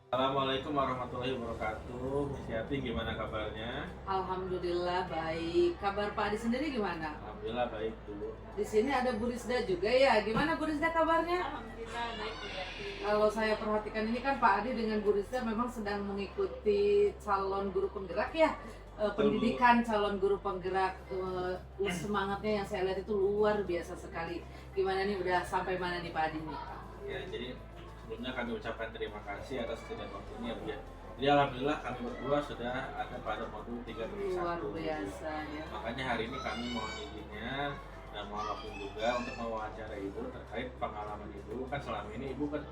Assalamualaikum warahmatullahi wabarakatuh. Miss Yati, gimana kabarnya? Alhamdulillah baik. Kabar Pak Adi sendiri gimana? Alhamdulillah baik Bu. Di sini ada Bu Rizda juga ya. Gimana Bu Rizda kabarnya? Alhamdulillah baik Bu Yati. Kalau saya perhatikan ini kan Pak Adi dengan Bu Rizda memang sedang mengikuti calon guru penggerak ya. Pendidikan calon guru penggerak. Semangatnya yang saya lihat itu luar biasa sekali. Gimana nih, udah sampai mana nih Pak Adi nih? Ya, jadi sebelumnya kami ucapkan terima kasih atas kesediaan waktunya Bu ya. Jadi alhamdulillah kami berdua sudah ada pada modul 3.1. Luar biasa ya. Makanya hari ini kami mohon izinnya dan mohon waktu juga untuk mewawancara Ibu terkait pengalaman Ibu. Kan selama ini Ibu kan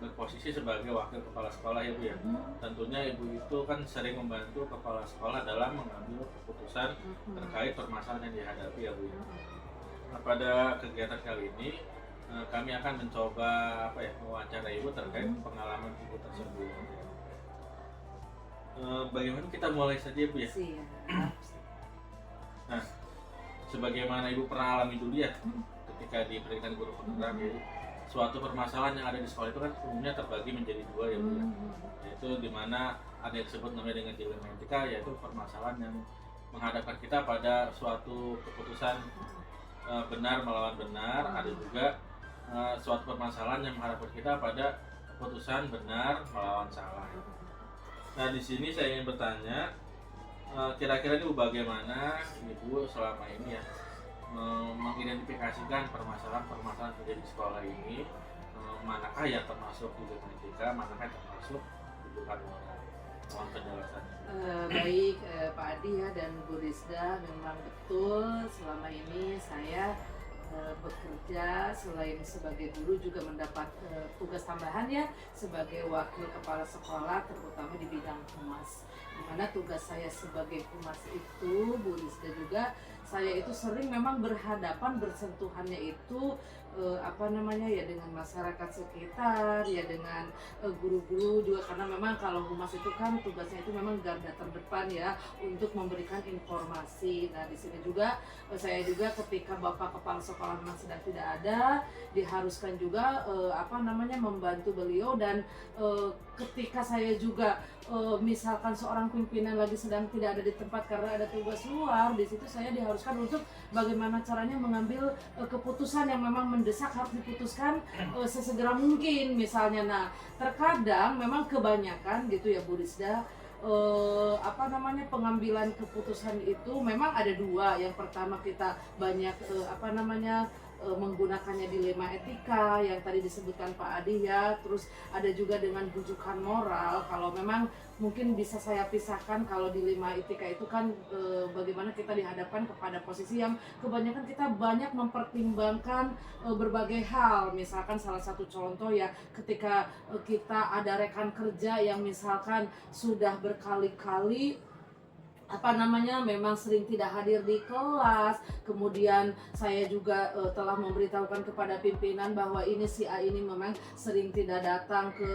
berposisi sebagai wakil kepala sekolah ya Bu ya. Tentunya Ibu itu kan sering membantu kepala sekolah dalam mengambil keputusan terkait permasalahan yang dihadapi ya Bu ya. Nah, pada kegiatan kali ini kami akan mencoba mewawancara Ibu terkait pengalaman Ibu tersebut. Bagaimana kita mulai saja Bu ya? Siap. Nah, sebagaimana Ibu pernah alami dulu ya ketika di pendidikan guru penggerak ya, suatu permasalahan yang ada di sekolah itu kan umumnya terbagi menjadi dua ya Bu ya. Yaitu dimana ada yang disebut namanya dengan dilematika, yaitu permasalahan yang menghadapkan kita pada suatu keputusan benar melawan benar. Ada juga suatu permasalahan yang menghadapkan kita pada keputusan benar melawan salah. Nah, di sini saya ingin bertanya, kira-kira Ibu bagaimana Ibu selama ini ya mengidentifikasikan permasalahan-permasalahan yang terjadi di sekolah ini, manakah yang termasuk dilematika, manakah yang termasuk kebutuhan moral. Mohon penjelasannya. Baik Pak Adi ya dan Bu Rizda, memang betul selama ini saya bekerja selain sebagai guru juga mendapat tugas tambahan ya sebagai wakil kepala sekolah, terutama di bidang humas. Dimana tugas saya sebagai humas itu, Bu Rizda juga, saya itu sering memang berhadapan, bersentuhannya itu dengan masyarakat sekitar ya, dengan guru-guru juga, karena memang kalau humas itu kan tugasnya itu memang garda terdepan ya untuk memberikan informasi. Nah, di sini juga saya juga ketika Bapak Kepala Sekolah memang sedang tidak ada, diharuskan juga membantu beliau. Dan ketika saya juga misalkan seorang pimpinan lagi sedang tidak ada di tempat karena ada tugas luar, di situ saya diharuskan untuk bagaimana caranya mengambil keputusan yang memang mendesak, harus diputuskan sesegera mungkin misalnya. Nah, terkadang memang kebanyakan gitu ya Bu Rizda, pengambilan keputusan itu memang ada dua. Yang pertama, kita banyak menggunakannya dilema etika yang tadi disebutkan Pak Adi ya. Terus ada juga dengan bujukan moral. Kalau memang mungkin bisa saya pisahkan, kalau dilema etika itu kan bagaimana kita dihadapkan kepada posisi yang kebanyakan kita banyak mempertimbangkan berbagai hal. Misalkan salah satu contoh ya, ketika kita ada rekan kerja yang misalkan sudah berkali-kali memang sering tidak hadir di kelas. Kemudian saya juga telah memberitahukan kepada pimpinan bahwa ini si A ini memang sering tidak datang ke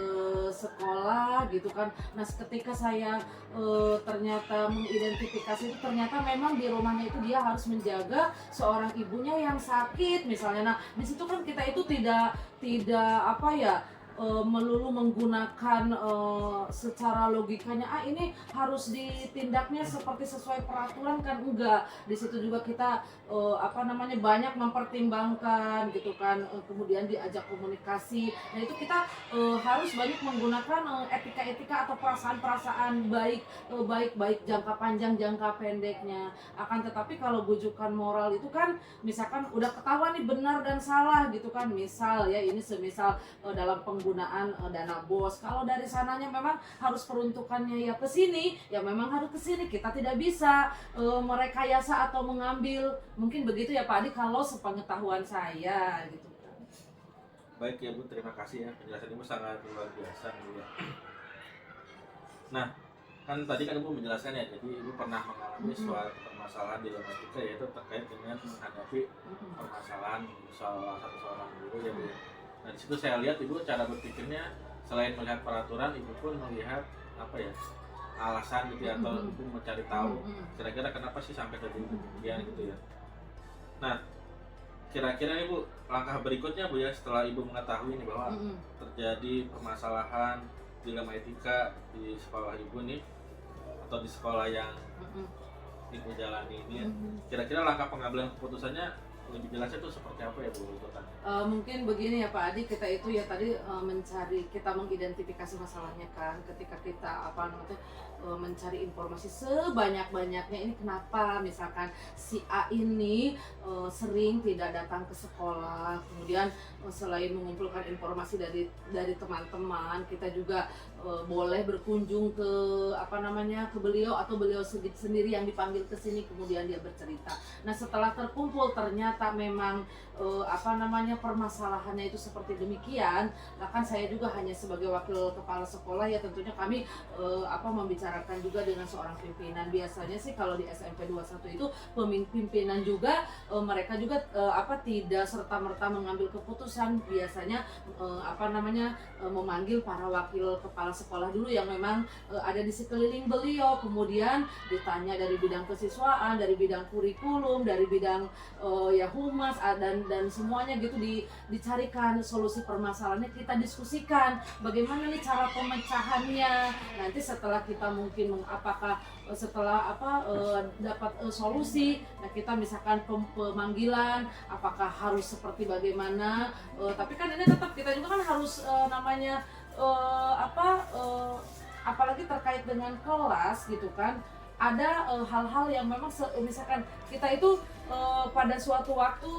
sekolah gitu kan. Nah, ketika saya ternyata mengidentifikasi itu, ternyata memang di rumahnya itu dia harus menjaga seorang ibunya yang sakit misalnya. Nah, di situ kan kita itu tidak melulu menggunakan secara logikanya ini harus ditindaknya seperti sesuai peraturan, kan enggak. Di situ juga kita banyak mempertimbangkan gitu kan. Kemudian diajak komunikasi. Nah, itu kita harus banyak menggunakan etika-etika atau perasaan-perasaan baik jangka panjang, jangka pendeknya. Akan tetapi kalau bujukan moral itu kan misalkan udah ketahuan nih benar dan salah gitu kan. Misal ya, ini semisal dalam penggunaan dana BOS, kalau dari sananya memang harus peruntukannya ya ke sini, ya memang harus ke sini. Kita tidak bisa merekayasa atau mengambil, mungkin begitu ya Pak Adi kalau sepengetahuan saya gitu kan. Baik ya Bu, terima kasih ya, penjelasan Ibu sangat luar biasa Bu ya. Nah, kan tadi kan Ibu menjelaskan ya, jadi Ibu pernah mengalami suatu permasalahan di dalam etika, yaitu terkait dengan menghadapi permasalahan salah satu seorang guru ya Bu. Nah di situ saya lihat Ibu cara berpikirnya selain melihat peraturan, Ibu pun melihat apa ya, alasan gitu ya, atau Ibu mencari tahu kira-kira kenapa sih sampai terjadi demikian gitu ya. Nah kira-kira nih Bu, langkah berikutnya Bu ya, setelah Ibu mengetahui ini bahwa terjadi permasalahan dilema etika di sekolah Ibu nih, atau di sekolah yang Ibu jalani ini, kira-kira langkah pengambilan keputusannya lebih jelasnya itu seperti apa ya Bu? Mungkin begini ya Pak Adi, kita itu ya tadi mencari, kita mengidentifikasi masalahnya kan, ketika kita apa namanya mencari informasi sebanyak-banyaknya, ini kenapa misalkan si A ini sering tidak datang ke sekolah, kemudian selain mengumpulkan informasi dari teman-teman, kita juga boleh berkunjung ke apa namanya ke beliau, atau beliau sendiri yang dipanggil ke sini, kemudian dia bercerita. Nah setelah terkumpul ternyata memang apa namanya permasalahannya itu seperti demikian, nah kan saya juga hanya sebagai wakil kepala sekolah ya, tentunya kami apa membicarakan juga dengan seorang pimpinan. Biasanya sih kalau di SMP 21 itu pimpinan juga mereka juga apa tidak serta-merta mengambil keputusan, biasanya apa namanya memanggil para wakil kepala sekolah dulu yang memang ada di sekeliling beliau, kemudian ditanya dari bidang kesiswaan, dari bidang kurikulum, dari bidang ya humas dan semuanya gitu, dicarikan solusi permasalahannya, kita diskusikan bagaimana nih cara pemecahannya. Nanti setelah kita mungkin apakah setelah apa dapat solusi, nah kita misalkan pemanggilan apakah harus seperti bagaimana, tapi kan ini tetap kita juga kan harus namanya apalagi terkait dengan kelas gitu kan, ada hal-hal yang memang misalkan kita itu pada suatu waktu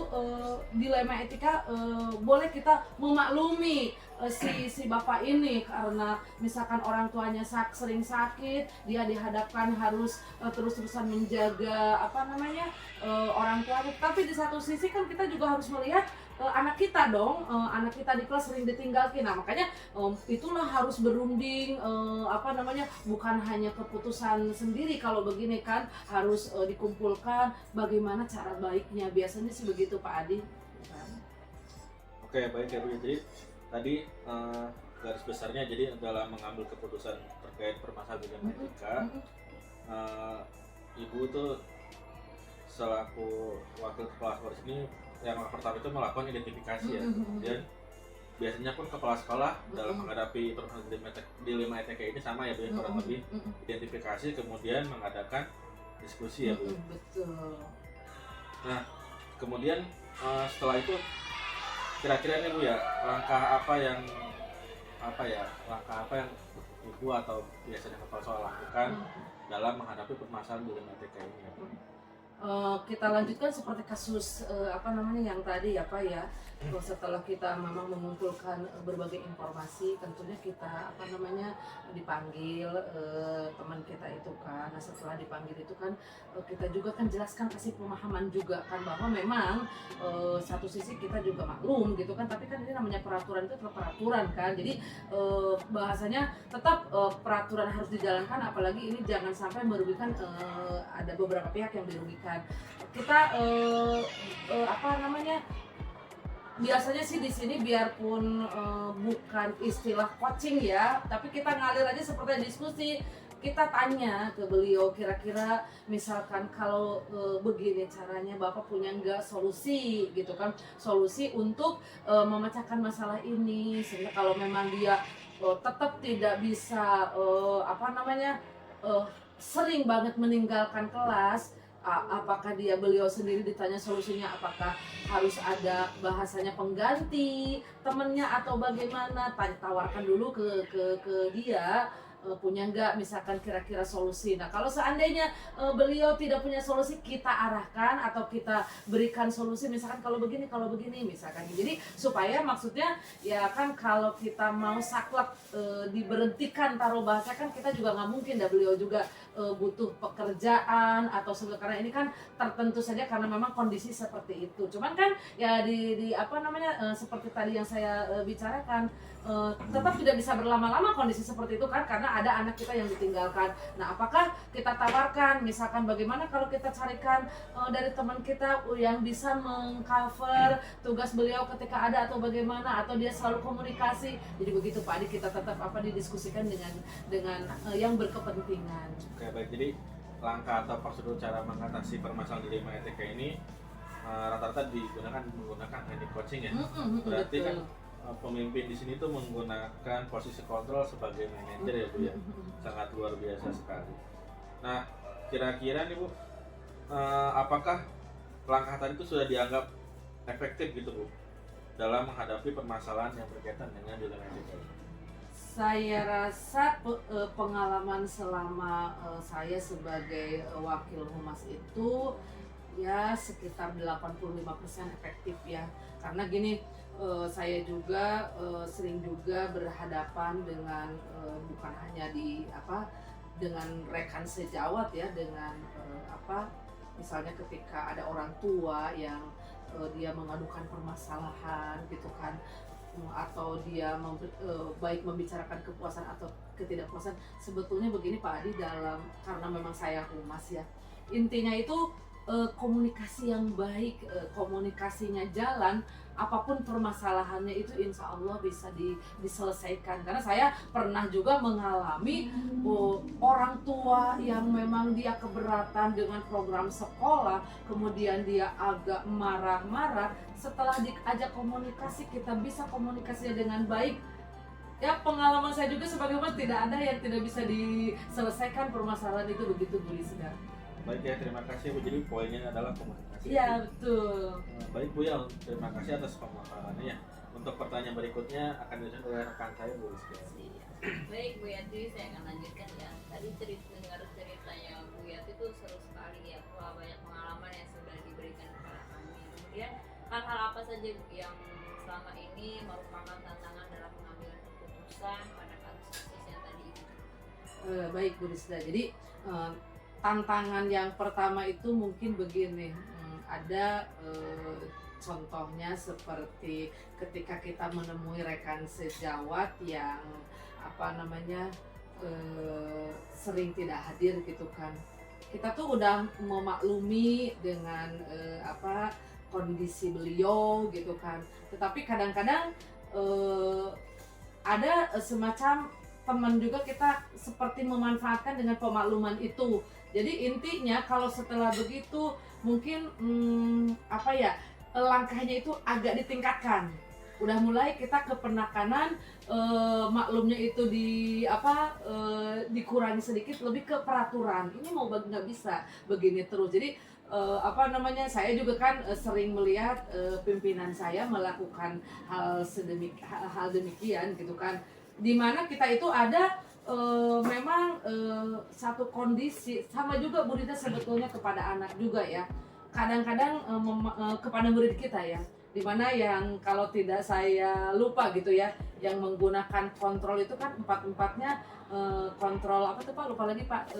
dilema etika boleh kita memaklumi si bapak ini karena misalkan orang tuanya sering sakit, dia dihadapkan harus terus-terusan menjaga apa namanya orang tuanya, tapi di satu sisi kan kita juga harus melihat anak kita dong, anak kita di kelas sering ditinggalkan. Nah makanya itulah harus berunding apa namanya, bukan hanya keputusan sendiri, kalau begini kan harus dikumpulkan bagaimana cara baiknya, biasanya sih begitu Pak Adi. Oke baik ya Bu, jadi tadi garis besarnya jadi dalam mengambil keputusan terkait permasalahan etika, Ibu tuh selaku wakil kepala sekolah ini yang pertama itu melakukan identifikasi ya, kemudian biasanya pun kepala sekolah dalam menghadapi permasalahan dilema etika ini sama ya Bu ya, kurang lebih identifikasi kemudian mengadakan diskusi ya Bu. Betul. Nah kemudian setelah itu kira-kira nih Bu ya, langkah apa yang Ibu atau biasanya kepala sekolah lakukan dalam menghadapi permasalahan dilema etika ini ya Bu? Kita lanjutkan seperti kasus apa namanya yang tadi ya Pak ya, setelah kita memang mengumpulkan berbagai informasi, tentunya kita apa namanya dipanggil teman kita itu kan. Nah setelah dipanggil itu kan kita juga kan jelaskan, kasih pemahaman juga kan bahwa memang satu sisi kita juga maklum gitu kan, tapi kan ini namanya peraturan, itu tetap peraturan kan, jadi bahasanya tetap peraturan harus dijalankan, apalagi ini jangan sampai merugikan ada beberapa pihak yang dirugikan. Kita apa namanya biasanya sih di sini biarpun bukan istilah coaching ya, tapi kita ngalir aja seperti diskusi. Kita tanya ke beliau, kira-kira misalkan kalau begini caranya Bapak punya nggak solusi gitu kan, solusi untuk memecahkan masalah ini, sehingga kalau memang dia tetap tidak bisa apa namanya sering banget meninggalkan kelas, apakah beliau sendiri ditanya solusinya, apakah harus ada bahasanya pengganti temennya atau bagaimana, tawarkan dulu ke dia punya nggak misalkan kira-kira solusi. Nah kalau seandainya beliau tidak punya solusi, kita arahkan atau kita berikan solusi, misalkan kalau begini misalkan. Jadi supaya maksudnya ya kan, kalau kita mau saklek diberhentikan taruh bahasa kan, kita juga nggak mungkin, beliau juga butuh pekerjaan atau karena ini kan tertentu saja karena memang kondisi seperti itu. Cuman kan ya di apa namanya seperti tadi yang saya bicarakan, tetap tidak bisa berlama-lama kondisi seperti itu kan, karena karena ada anak kita yang ditinggalkan. Nah, apakah kita tawarkan, misalkan bagaimana kalau kita carikan dari teman kita yang bisa mengcover tugas beliau ketika ada atau bagaimana, atau dia selalu komunikasi. Jadi begitu Pak Adi, kita tetap didiskusikan dengan yang berkepentingan. Oke, baik. Jadi langkah atau prosedur cara mengatasi permasalahan dilema etika ini rata-rata menggunakan teknik coaching ya. Berarti kan pemimpin di sini tuh menggunakan posisi kontrol sebagai manajer ya Bu ya. Sangat luar biasa sekali. Nah, kira-kira nih Bu, apakah langkah tadi itu sudah dianggap efektif gitu Bu dalam menghadapi permasalahan yang berkaitan dengan dilema etika ini? Saya rasa pengalaman selama saya sebagai wakil humas itu ya sekitar 85% efektif ya. Karena gini, saya juga sering juga berhadapan dengan bukan hanya dengan rekan sejawat ya, dengan misalnya ketika ada orang tua yang dia mengadukan permasalahan gitu kan, atau dia baik membicarakan kepuasan atau ketidakpuasan. Sebetulnya begini Pak Adi, karena memang saya humas ya, intinya itu komunikasi yang baik, komunikasinya jalan, apapun permasalahannya itu insya Allah bisa diselesaikan. Karena saya pernah juga mengalami orang tua yang memang dia keberatan dengan program sekolah, kemudian dia agak marah-marah. Setelah diajak komunikasi, kita bisa komunikasinya dengan baik. Ya, pengalaman saya juga sebagai humas, tidak ada yang tidak bisa diselesaikan permasalahan itu, begitu Bu Rizda. Baik ya, terima kasih Bu. Jadi poinnya adalah komunikasi. Iya, betul. Baik Bu ya, terima kasih atas pemaparannya. Untuk pertanyaan berikutnya akan dilanjutkan oleh rekan saya Bu Rizky. Baik Bu Yati, saya akan lanjutkan ya. Tadi dengar ceritanya Bu Yati itu seru sekali ya. Wah, banyak pengalaman yang sudah diberikan kepada kami. Kemudian hal-hal apa saja Bu yang selama ini merupakan tantangan dalam pengambilan keputusan pada kasus-kasus yang tadi itu? Baik Bu Rizda, jadi tantangan yang pertama itu mungkin begini, ada contohnya seperti ketika kita menemui rekan sejawat yang sering tidak hadir gitu kan. Kita tuh udah memaklumi dengan kondisi beliau gitu kan. Tetapi kadang-kadang ada semacam teman juga kita seperti memanfaatkan dengan pemakluman itu. Jadi intinya kalau setelah begitu mungkin langkahnya itu agak ditingkatkan. Udah mulai kita ke penekanan, maklumnya itu dikurangi sedikit, lebih ke peraturan. Ini mau nggak bisa begini terus. Jadi saya juga kan sering melihat pimpinan saya melakukan hal demikian gitu kan. Dimana kita itu ada memang satu kondisi sama juga Bu Rita sebetulnya kepada anak juga ya, kadang-kadang kepada murid kita ya, dimana yang kalau tidak saya lupa gitu ya, yang menggunakan kontrol itu kan empat-empatnya kontrol apa tuh Pak, lupa lagi Pak,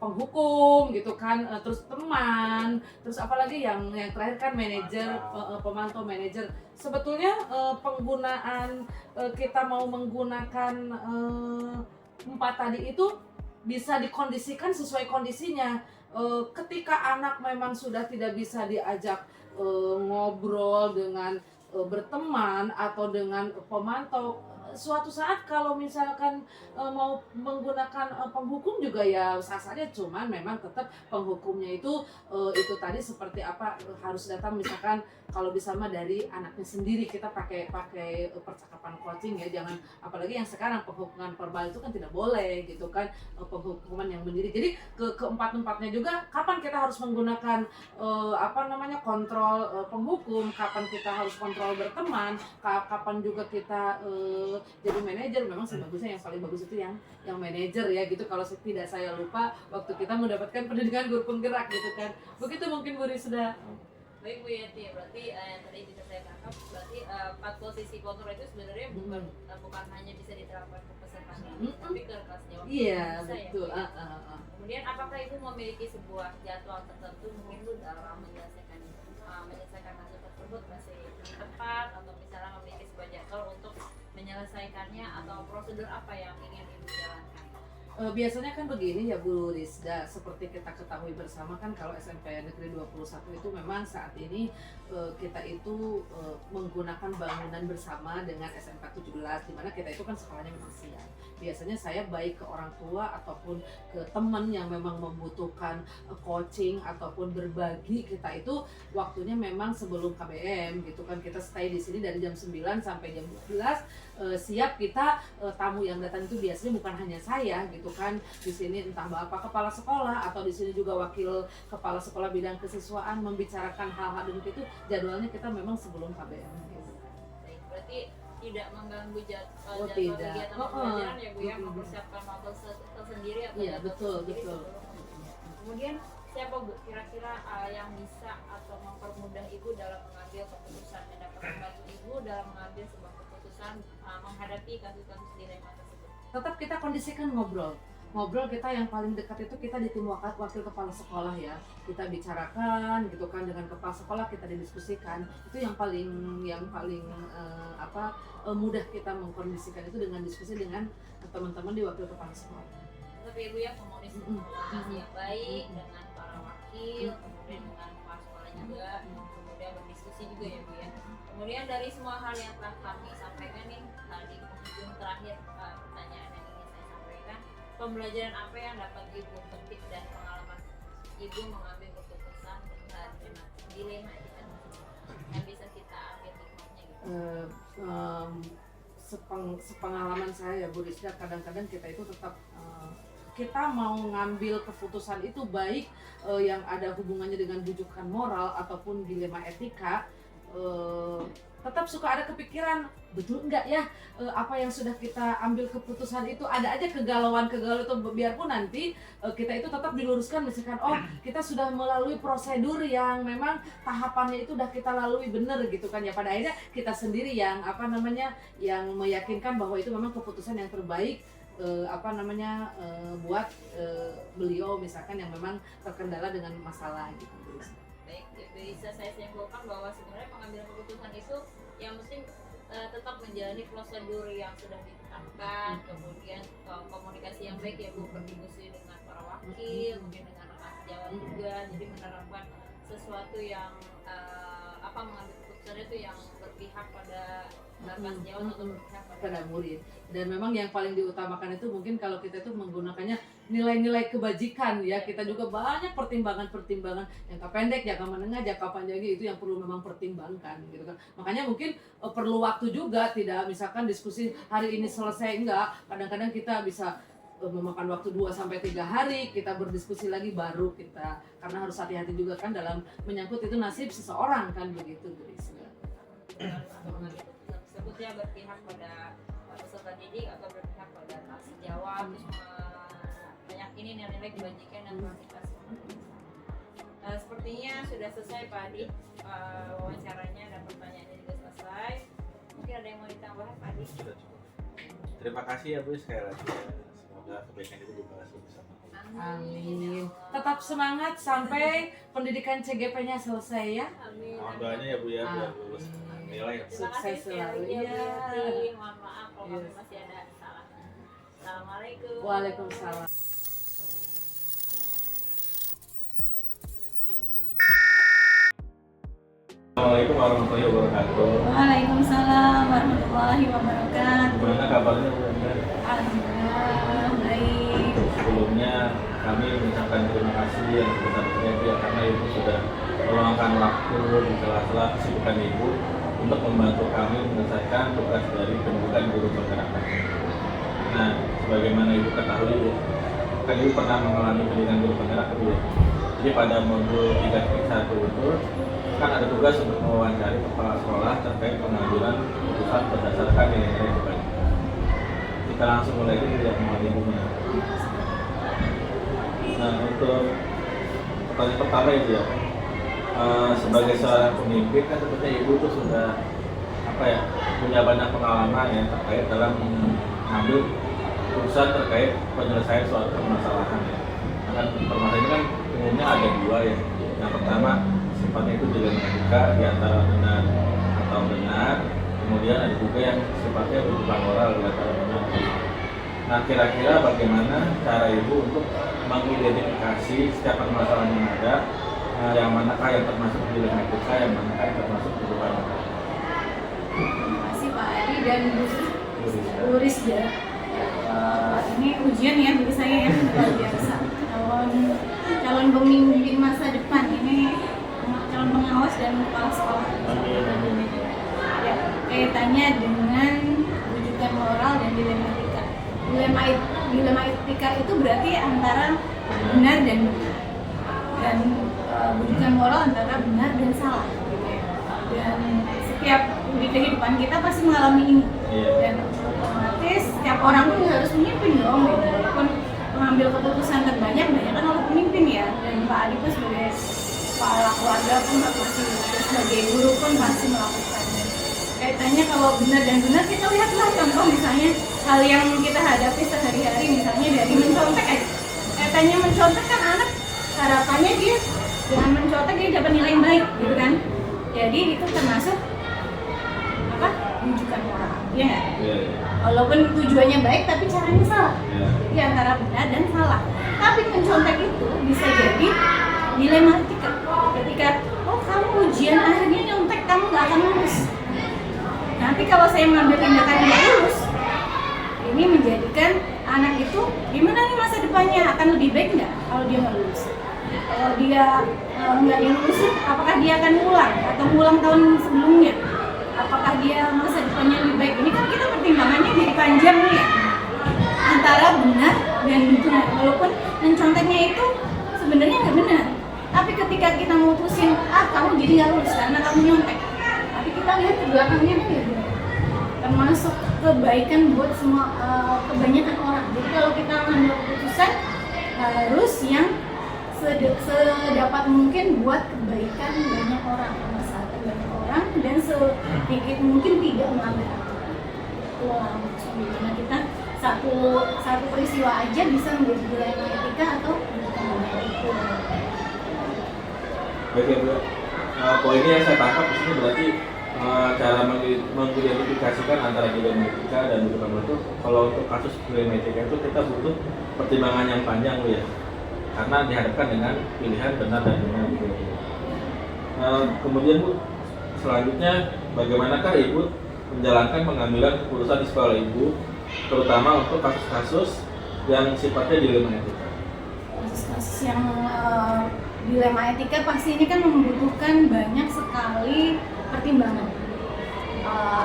penghukum gitu kan, terus teman, terus apalagi yang terakhir kan manajer, pemantau manajer. Sebetulnya penggunaan kita mau menggunakan empat tadi itu bisa dikondisikan sesuai kondisinya. Ketika anak memang sudah tidak bisa diajak ngobrol dengan berteman atau dengan pemantau, suatu saat kalau misalkan mau menggunakan penghukum juga ya sah saja, cuman memang tetap penghukumnya itu tadi seperti apa, harus datang misalkan kalau bisa mah dari anaknya sendiri, kita pakai percakapan coaching ya, jangan apalagi yang sekarang penghukuman verbal itu kan tidak boleh gitu kan, penghukuman yang mendidik. Jadi keempat-empatnya juga kapan kita harus menggunakan kontrol penghukum, kapan kita harus kontrol berteman, kapan juga kita jadi manajer. Memang sebagusnya yang paling bagus itu yang manajer ya gitu, kalau tidak saya lupa waktu kita mendapatkan pendidikan guru penggerak gitu kan. Begitu mungkin Bu Rizda. Baik Bu Yati, berarti yang tadi bisa saya tangkap, berarti 4 posisi kontrol itu sebenarnya bukan hanya bisa diterapkan ke peserta didik, tapi ke kelas jawab. Iya, bisa, betul. Ya, kemudian apakah itu memiliki sebuah jadwal tertentu mungkin Bu dalam menyelesaikan kasus tersebut masih tepat, atau misalnya memiliki sebuah jadwal untuk menyelesaikannya, atau prosedur apa yang ingin Ibu dijalankan? Biasanya kan begini ya Bu Rizda, seperti kita ketahui bersama kan kalau SMP Negeri 21 itu memang saat ini kita itu menggunakan bangunan bersama dengan SMK 17, di mana kita itu kan sekolahnya memang siang. Biasanya saya baik ke orang tua ataupun ke teman yang memang membutuhkan coaching ataupun berbagi, kita itu waktunya memang sebelum KBM gitu kan, kita stay di sini dari jam 9 sampai jam 12, siap kita tamu yang datang itu biasanya bukan hanya saya gitu kan, di sini entah bapak kepala sekolah atau di sini juga wakil kepala sekolah bidang kesiswaan membicarakan hal-hal demikian, itu jadwalnya kita memang sebelum KBM gitu. Baik, berarti tidak mengganggu jadwal tidak. kegiatan pembelajaran ya Bu ya, mempersiapkan waktu tersendiri atau Iya, jadwal betul, tersendiri betul. sebelum. Kemudian siapa Bu kira-kira yang bisa atau mempermudah Ibu dalam mengambil keputusan, yang dapat membantu Ibu dalam mengambil sebuah keputusan menghadapi kasus-kasus dilema tersebut? Tetap kita kondisikan ngobrol kita yang paling dekat itu kita di tim wakil kepala sekolah ya, kita bicarakan gitu kan dengan kepala sekolah, kita didiskusikan, itu yang paling mudah kita mengkondisikan itu dengan diskusi dengan teman-teman di wakil kepala sekolah. Tapi Ibu ya komunikasi yang baik dengan para wakil, kemudian dengan kepala sekolah juga, kemudian berdiskusi juga ya Bu ya. Kemudian dari semua hal yang telah kami sampaikan nih, di penghujung terakhir pertanyaan yang ingin saya sampaikan, pembelajaran apa yang dapat Ibu petik dan pengalaman Ibu mengambil keputusan dengan dilema itu yang bisa kita ambil hikmahnya gitu? Sepengalaman saya ya Bu Rizda, kadang-kadang kita itu tetap kita mau ngambil keputusan itu baik yang ada hubungannya dengan bujukan moral ataupun dilema etika, tetap suka ada kepikiran betul enggak ya apa yang sudah kita ambil keputusan itu, ada aja kegalauan itu, biarpun nanti kita itu tetap diluruskan misalkan kita sudah melalui prosedur yang memang tahapannya itu udah kita lalui bener gitu kan ya, pada akhirnya kita sendiri yang yang meyakinkan bahwa itu memang keputusan yang terbaik buat beliau misalkan yang memang terkendala dengan masalah gitu. Baik, bisa saya simpulkan bahwa sebenarnya pengambilan keputusan itu yang mesti tetap menjalani prosedur yang sudah ditetapkan, kemudian komunikasi yang baik ya Bu, berdiskusi dengan para wakil, mungkin dengan rekan sejawat juga, jadi menerapkan sesuatu yang mengambil keputusan itu yang berpihak pada rekan sejawat atau berpihak pada murid. Dan memang yang paling diutamakan itu mungkin kalau kita itu menggunakannya nilai-nilai kebajikan ya, kita juga banyak pertimbangan jangka pendek, jangka menengah, jangka panjang, itu yang perlu memang pertimbangkan gitu kan. Makanya mungkin perlu waktu juga, tidak misalkan diskusi hari ini selesai, enggak, kadang-kadang kita bisa memakan waktu 2-3 hari, kita berdiskusi lagi baru kita, karena harus hati-hati juga kan dalam menyangkut itu nasib seseorang kan begitu Bu Rizda. Sebutnya berpihak pada peserta didik atau berpihak pada rekan sejawat, terus meyakini nilai-nilai kebajikan dan kualitas. Sepertinya sudah selesai Pak Adi wawancaranya dan pertanyaannya juga selesai. Mungkin ada yang mau ditambahkan Pak Adi? Sudah cukup. Terima kasih ya Bu sekali lagi. Semoga kebaikan Ibu dibalas bersama Allah. Amin. Tetap semangat sampai pendidikan CGP-nya selesai ya. Amin. Mohon doanya ya Bu ya biar lulus nilai. Terima kasih Sukses selalu ya. ya. Mohon maaf kalau kami masih ada salah. Assalamualaikum. Waalaikumsalam. Assalamualaikum warahmatullahi wabarakatuh. Waalaikumsalam warahmatullahi wabarakatuh. Gimana kabarnya Bu Enda? Alhamdulillah baik. Sebelumnya kami mengucapkan terima kasih yang sebesar-besarnya karena Ibu sudah meluangkan waktu di sela-sela kesibukan Ibu untuk membantu kami menyelesaikan tugas dari pendidikan guru penggerak. Nah, sebagaimana Ibu ketahui Bu, kan Ibu pernah mengalami pendidikan guru penggerak Bu ya. Jadi pada modul 3.1 itu kan ada tugas untuk mewawancari kepala sekolah terkait pengambilan keputusan berdasarkan nilai-nilai kebajikan. Kita langsung mulai dulu ya mohon Ibunya. Nah, untuk pertanyaan pertama itu ya, sebagai seorang pemimpin kan sepertinya Ibu itu sudah punya banyak pengalaman ya terkait dalam mengambil keputusan terkait penyelesaian suatu permasalahan ya. Nah, permasalahan ini kan umumnya ada dua ya. Yang pertama sifatnya itu dilema etika di antara benar atau benar, kemudian ada juga yang sifatnya berupa moral di antara benar. Nah, kira-kira bagaimana cara ibu untuk mengidentifikasi setiap permasalahan yang ada, yang manakah yang termasuk dilematika, yang manakah yang termasuk kehidupan? Terima kasih Pak Adi dan Bu Rizda. Ini ujian ya bagi saya ya, luar biasa. Calon pemimpin masa depan ini, calon pengawas dan kepala sekolah. Ya, kaitannya dengan rujukan moral dan dilematika. Dilematika itu berarti antara benar dan benar, dan rujukan moral antara benar dan salah gitu ya. Dan setiap di kehidupan kita pasti mengalami ini, dan otomatis setiap orang pun harus memimpin dong gitu. Walaupun mengambil keputusan terbanyak kan oleh pemimpin ya, dan Pak Adi pun sebagai kepala keluarga pun pasti, sebagai guru pun pasti melakukan. Kaitannya kalau benar dan benar, kita lihatlah contoh misalnya hal yang kita hadapi sehari-hari, misalnya dari mencontek aja. Kaitannya mencontek kan anak harapannya dia dengan mencontek dia dapat nilai yang baik gitu kan. Jadi itu termasuk apa? Rujukan moral. Iya nggak? Walaupun tujuannya baik tapi caranya salah. Jadi antara benar dan salah. Tapi mencontek itu bisa jadi dilematika. Ketika oh kamu ujian akhirnya nyontek, kamu nggak akan lulus. Nanti kalau saya mengambil tindakan yang lulus, ini menjadikan anak itu gimana nih masa depannya, akan lebih baik nggak kalau dia nggak lulus? Kalau dia nggak dilulusin, apakah dia akan ulang atau ulang tahun sebelumnya? Apakah dia masa depannya lebih baik? Ini kan kita pertimbangannya jadi panjang nih ya, antara benar dan benar. Walaupun menconteknya itu sebenarnya nggak benar, tapi ketika kita mutusin kamu jadi nggak lulus karena kamu nyontek, tapi kita lihat ke belakangnya kan ya benar, termasuk kebaikan buat semua kebanyakan orang. Jadi kalau kita mengambil keputusan harus yang sedapat mungkin buat kebaikan banyak orang, kemaslahatan banyak orang, dan sedikit mungkin tidak melanggar aturan. Itulah maksudnya kita satu peristiwa aja bisa menjadi dilematika atau bukan itu. Baik ya Bu. Poinnya yang saya tangkap di sini berarti cara mengidentifikasikan antara dilematika dan rujukan moral itu, kalau untuk kasus dilematika itu kita butuh pertimbangan yang panjang Bu ya, karena dihadapkan dengan pilihan benar dan benar gitu. Kemudian Bu, selanjutnya bagaimanakah Ibu menjalankan pengambilan keputusan di sekolah Ibu, terutama untuk kasus-kasus yang sifatnya dilema etika? Kasus-kasus yang dilema etika pasti ini kan membutuhkan banyak sekali pertimbangan.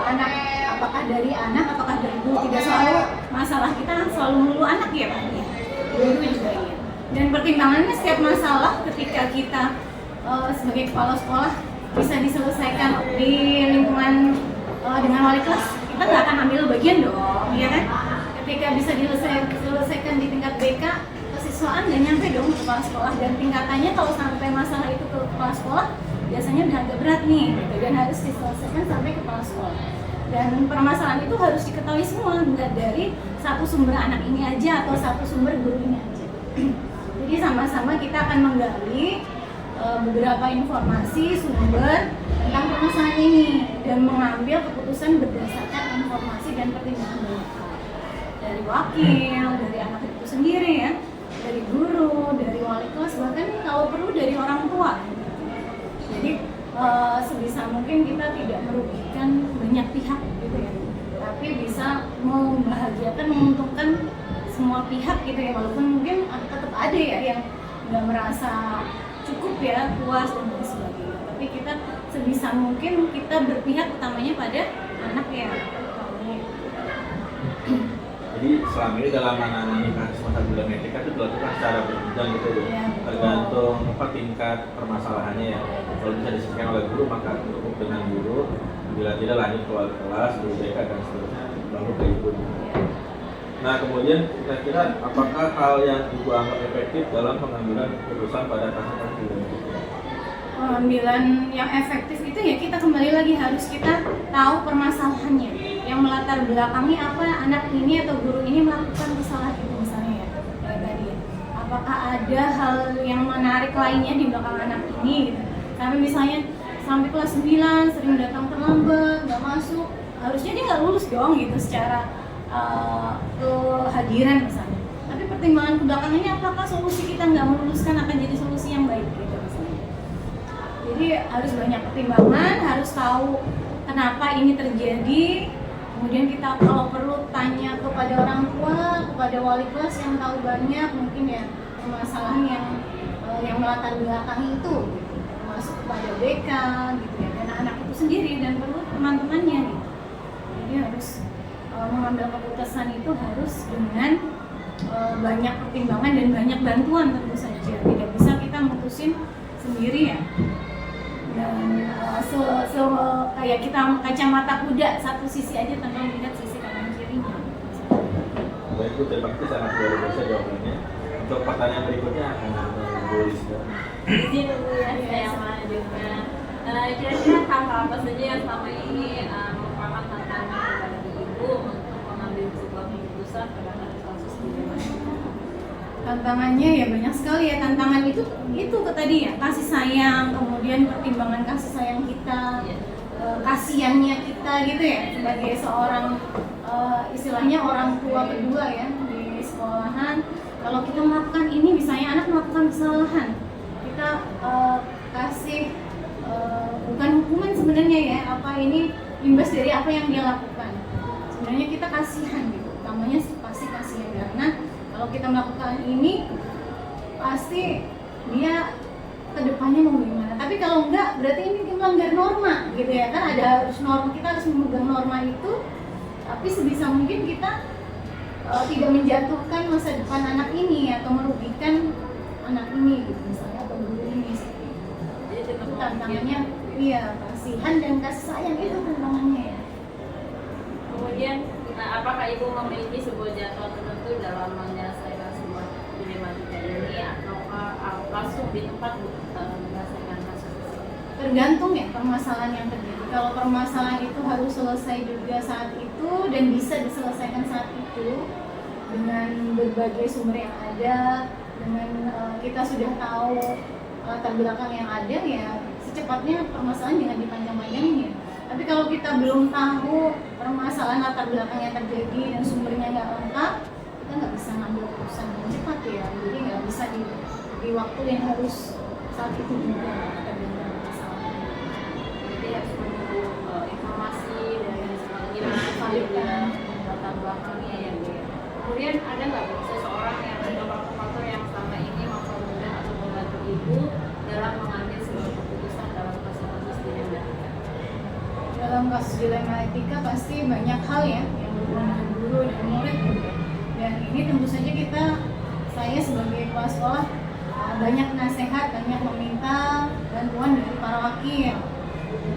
Anak, apakah dari anak, apakah dari guru, tidak selalu masalah kita selalu melulu anak ya Pak ya, guru juga iya. Dan pertimbangannya setiap masalah ketika kita sebagai kepala sekolah bisa diselesaikan di lingkungan dengan wali kelas, kita nggak akan ambil bagian dong, ya kan? Ketika bisa diselesaikan di tingkat BK, kesiswaan nggak nyampe dong ke kepala sekolah, dan tingkatannya kalau sampai masalah itu ke kepala sekolah biasanya udah agak berat nih, gitu, dan harus diselesaikan sampai ke kepala sekolah. Dan permasalahan itu harus diketahui semua, nggak dari satu sumber anak ini aja atau satu sumber guru ini aja. Jadi sama-sama kita akan menggali beberapa informasi sumber tentang permasalahan ini dan mengambil keputusan berdasarkan informasi dan pertimbangan banyak hal. Dari wakil, dari anak itu sendiri ya, dari guru, dari wali kelas, bahkan kalau perlu dari orang tua. Jadi sebisa mungkin kita tidak merugikan banyak pihak gitu ya, tapi bisa membahagiakan, menguntungkan semua pihak gitu ya, walaupun mungkin tetap ada ya yang nggak merasa cukup ya, puas dan lain sebagainya, tapi kita sebisa mungkin kita berpihak utamanya pada anak ya. Jadi selama ini dalam menangani kasus masalah dilematika itu dilakukan secara berjenjang gitu ya, tergantung tingkat permasalahannya ya. Kalau bisa diselesaikan oleh guru maka cukup dengan guru, bila tidak lanjut ke wali kelas, guru BK dan seterusnya, baru ke ibu. Nah kemudian kira-kira apakah hal yang Ibu anggap efektif dalam pengambilan keputusan pada kasus-kasus dilematika? Pengambilan yang efektif itu ya kita kembali lagi harus kita tahu permasalahannya, yang melatar belakangi apa anak ini atau guru ini melakukan kesalahan itu misalnya ya, kayak tadi ya. Apakah ada hal yang menarik lainnya di belakang anak ini gitu. Sampai misalnya sampai kelas 9 sering datang terlambat, nggak masuk, harusnya dia nggak lulus dong gitu secara kehadiran misalnya. Tapi pertimbangan kebelakangannya apakah solusi kita nggak meluluskan akan jadi solusi yang baik gitu misalnya. Jadi harus banyak pertimbangan, harus tahu kenapa ini terjadi. Kemudian kita kalau perlu tanya kepada orang tua, kepada wali kelas yang tahu banyak mungkin ya permasalahan yang melatar belakangi itu, gitu. Masuk kepada BK gitu ya, dan anak itu sendiri dan perlu teman-temannya gitu. Jadi harus mengambil keputusan itu harus dengan banyak pertimbangan dan banyak bantuan tentu saja. Tidak bisa kita mutusin sendiri ya. Dan kayak kita kacamata kuda satu sisi aja tanpa melihat sisi kanan kirinya. Baik Bu, terima kasih sangat luar biasa jawabannya. Untuk pertanyaan berikutnya akan Bu Rizda. Izin dulu ya saya melanjutkan. Kira-kira hal-hal apa saja yang selama ini merupakan tantangan bagi ibu untuk mengambil sebuah keputusan pada kasus ini? Tantangannya ya banyak sekali ya. Tantangan itu tadi ya, kasih sayang, kemudian pertimbangan kasih sayang kita, kasihannya kita gitu ya sebagai seorang istilahnya orang tua kedua ya di sekolahan. Kalau kita melakukan ini, misalnya anak melakukan kesalahan, kita kasih bukan hukuman sebenarnya ya, apa ini imbas dari apa yang dia lakukan. Sebenarnya kita kasihan gitu, utamanya pasti kasihan karena kalau kita melakukan ini pasti dia kedepannya mau gimana. Tapi kalau enggak berarti ini melanggar norma gitu ya kan, ada harus norma, kita harus memegang norma itu. Tapi sebisa mungkin kita tidak menjatuhkan masa depan anak ini atau merugikan anak ini gitu misalnya, atau guru ini. Jadi Itu tantangannya, iya, kasihan dan kasih sayang itu tantangannya ya. kemudian, apakah ibu memiliki sebuah jadwal tertentu dalam menyelesaikan sebuah dilematika ini, atau langsung di tempat menyelesaikan kasus tersebut? Tergantung ya permasalahan yang terjadi. Kalau permasalahan itu harus selesai juga saat itu dan bisa diselesaikan saat itu dengan berbagai sumber yang ada, dengan kita sudah tahu latar belakang yang ada, ya secepatnya permasalahan jangan dipanjang-panjangin ya. Tapi kalau kita belum tahu permasalahan latar belakang yang terjadi dan sumbernya nggak lengkap, kita nggak bisa ngambil keputusan dengan cepat ya. Jadi nggak bisa di waktu yang harus saat itu juga terjadi masalah. Jadi harus menunggu informasi dari gimana validnya latar belakangnya ya Bu ya. Kemudian ada nggak Bu seseorang yang ada faktor yang selama ini mempermudah atau membantu ibu dalam mengambil sebuah keputusan dalam kasus-kasus dilematika? Dalam kasus dilema etika pasti banyak hal ya yang berhubungan dengan guru dan murid gitu. Dan ini tentu saja saya sebagai kepala sekolah banyak nasihat, banyak meminta bantuan dari para wakil,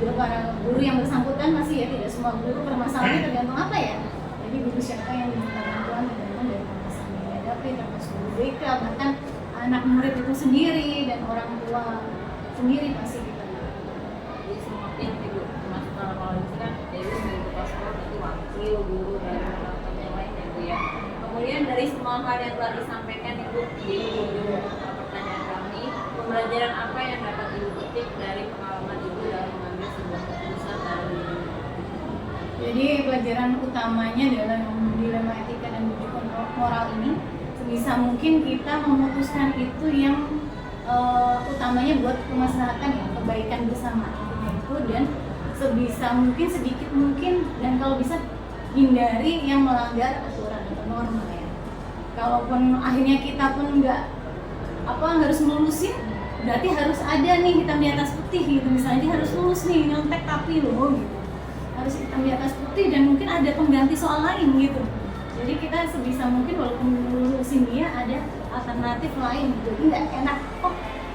juga para guru yang bersangkutan. Masih ya, tidak semua guru permasalahannya tergantung apa ya. Jadi guru siapa yang diminta bantuan tergantung dari permasalahan yang dihadapi, termasuk guru BK, bahkan anak murid itu sendiri dan orang tua sendiri pasti kita. Jadi semua ibu termasuk kalau itu kan ibu sebagai kepala sekolah berarti wakil guru dan teman-teman yang lain ya Bu ya. Kemudian dari semua hal yang telah disampaikan ibu di ujung pertanyaan kami, pembelajaran apa yang dapat ibu petik dari pengalaman ibu dalam mengambil sebuah keputusan dalam hidup? Jadi pelajaran utamanya dalam dilema etika dan uji moral ini, sebisa mungkin kita memutuskan itu yang utamanya buat kemaslahatan ya, kebaikan bersama itu, dan sebisa mungkin sedikit mungkin, dan kalau bisa hindari yang melanggar aturan atau norma ya. Kalaupun akhirnya kita pun nggak harus melurusin, berarti harus ada nih hitam di atas putih gitu, misalnya harus lulus nih nyontek tapi loh gitu, harus hitam di atas putih dan mungkin ada pengganti soal lain gitu. Jadi kita sebisa mungkin walaupun lulusin dia ada alternatif lain, jadi nggak enak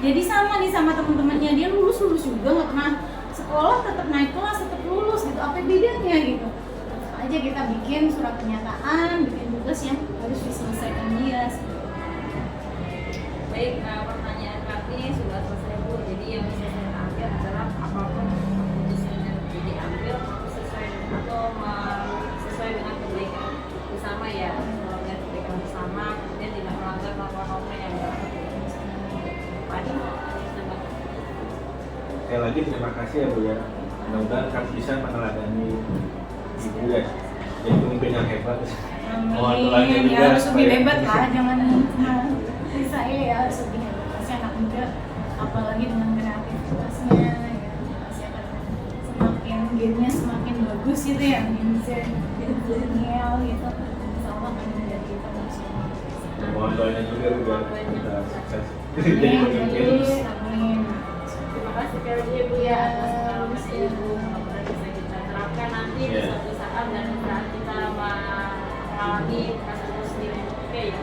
jadi sama nih sama teman-temannya, dia lulus juga nggak pernah sekolah, tetap naik kelas, tetap lulus gitu, apa bedanya gitu. Terus aja kita bikin surat pernyataan, bikin tugas yang harus diselesaikan dia. Baik, pertanyaan kami sudah selesai Bu. Jadi yang bisa saya ambil adalah apapun keputusan yang diambil sesuai dengan kebaikan bersama ya, dengan kebaikan bersama, kemudian tidak melanggar norma-norma yang berlaku. Padi, Sekali lagi terima kasih ya Bu ya. Mudah-mudahan kami bisa meneladani Ibu ya. Jadi pemimpin yang hebat. Amin, ya harus lebih hebat lah, jangan cuma saya ya, harus lebih hebat. Pasti anak muda, apalagi dengan kreativitasnya ya, pasti akan semakin game-nya semakin bagus gitu ya, bisa genial gitu. Insya Allah akan menjadi penerus. Mohon doanya juga biar kita sukses. Amin, amin. Terima kasih sekali Ibu ya atas pengalaman Ibu, mudah-mudahan bisa kita terapkan nanti di suatu saat dan saat kita mengalami kasus positif. Oke ya.